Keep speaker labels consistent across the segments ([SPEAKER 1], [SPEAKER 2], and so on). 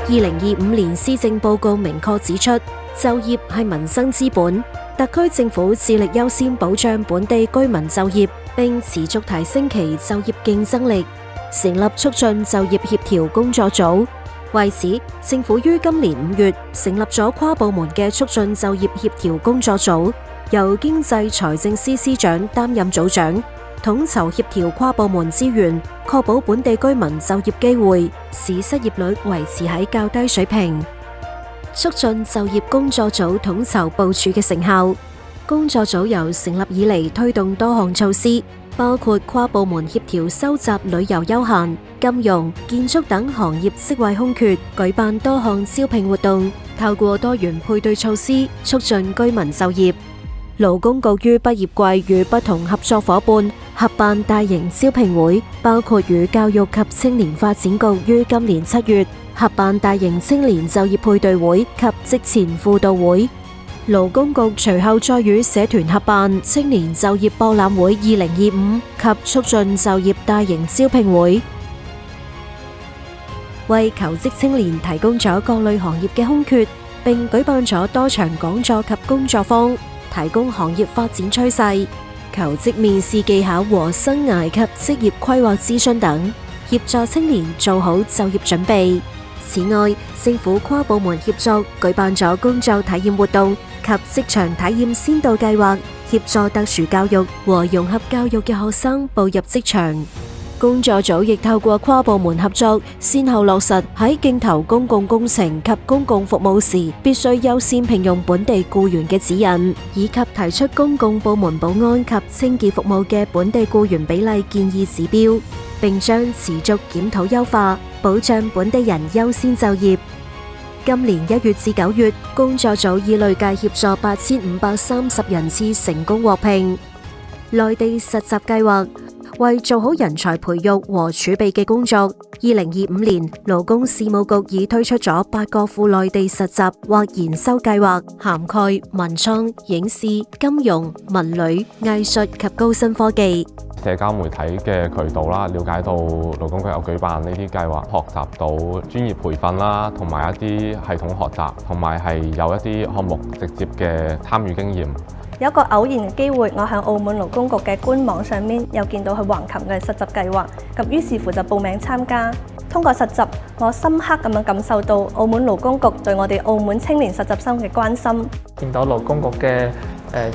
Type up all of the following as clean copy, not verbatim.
[SPEAKER 1] 2025年施政報告明確指出，就業係民生之本，特區政府致力優先保障本地居民就業，並持續提升其就業競爭力，成立促進就業協調工作組。為此，政府於今年5月成立咗跨部門嘅促進就業協調工作組，由經濟財政司司長擔任組長，統籌協調跨部門資源，確保本地居民就業機會，使失業率維持喺較低水平。促進就業工作組統籌部署嘅成效，工作組由成立以嚟推動多項措施，包括跨部門協調收集旅遊休閒、金融、建築等行業職位空缺，舉辦多項招聘活動，透過多元配對措施促進居民就業。勞工局於畢業季與不同合作夥伴合辦大型招聘會，包括與教育及青年發展局於今年7月合辦大型青年就業配對會及職前輔導會。勞工局隨後再與社團合辦青年就業博覽會2025及促進就業大型招聘會，為求職青年提供咗各類行業嘅空缺，並舉辦咗多場講座及工作坊，提供行業發展趨勢、求職面試技巧和生涯及職業規劃諮詢等，協助青年做好就業準備。此外，政府跨部門協作舉辦咗工作體驗活動及職場體驗先導計劃，協助特殊教育和融合教育嘅學生步入職場。工作組亦透過跨部門合作，先後落實喺競投公共工程及公共服務時必須優先聘用本地僱員嘅指引，以及提出公共部門保安及清潔服務嘅本地僱員比例建議指標，並將持續檢討優化，保障本地人優先就業。今年1月至9月，工作組已累計協助8530人次成功獲聘。內地實習計劃為做好人才培育和儲備嘅工作，2025年勞工事務局已推出咗8個赴內地實習或研修計劃，涵蓋文創、影視、金融、文旅、藝術及高新科技。
[SPEAKER 2] 社交媒體嘅渠道啦，了解到勞工局有舉辦呢啲計劃，學習到專業培訓啦，同埋一啲系統學習，同埋係有一啲項目直接嘅參與經驗。
[SPEAKER 3] 有一個偶然嘅機會，我喺澳門勞工局嘅官網上面有見到去橫琴嘅實習計劃，咁於是乎就報名參加。通過實習，我深刻咁樣感受到澳門勞工局對我哋澳門青年實習生嘅關心。
[SPEAKER 4] 見到勞工局嘅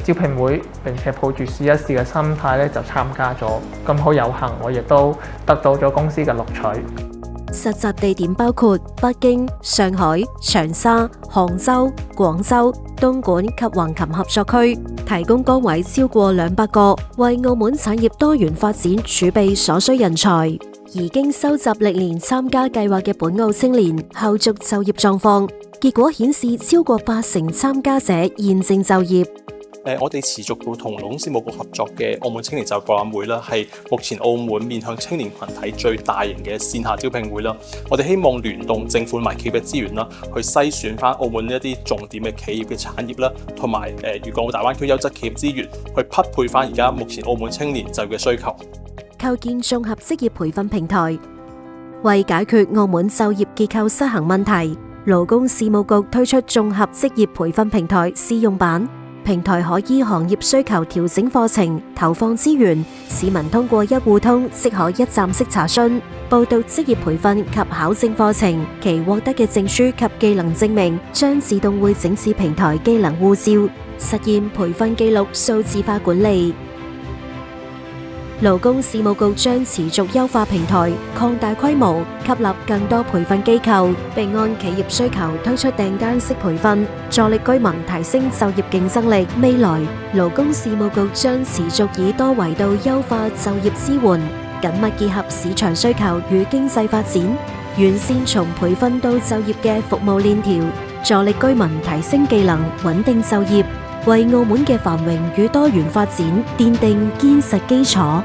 [SPEAKER 4] 招聘會，並且抱住試一試嘅心態咧就參加咗，咁好有幸，我亦都得到咗公司嘅錄取。
[SPEAKER 1] 實習地點包括北京、上海、長沙、杭州、廣州、東莞及橫琴合作區，提供崗位超過200個，為澳門產業多元發展儲備所需人才。而經收集歷年參加計劃嘅本澳青年後續就業狀況，結果顯示超過80%參加者現正就業。
[SPEAKER 5] 我哋持續到同勞工事務局合作嘅澳門青年就業博覽會啦，係目前澳門面向青年群體最大型嘅線下招聘會啦。我哋希望聯動政府同埋企業嘅資源啦，去篩選翻澳門一啲重點嘅企業嘅產業啦，同埋粵港澳大灣區優質企業資源，去匹配翻而家目前澳門青年就業嘅需求。
[SPEAKER 1] 構建綜合職業培訓平台，為解決澳門就業結構失衡問題，勞工事務局推出綜合職業培訓平台試用版。平台可依行業需求調整課程，投放資源，市民通過一戶通即可一站式查詢、報讀職業培訓及考證課程，其獲得嘅證書及技能證明將自動匯整至平台技能護照，實現培訓記錄數字化管理。勞工事務局將持續優化平台，擴大規模，吸納更多培訓機構，並按企業需求推出訂單式培訓，助力居民提升就業競爭力。未來，勞工事務局將持續以多維度優化就業支援，緊密結合市場需求與經濟發展，完善從培訓到就業嘅服務鏈條，助力居民提升技能，穩定就業，為澳門嘅繁榮與多元發展奠定堅實基礎。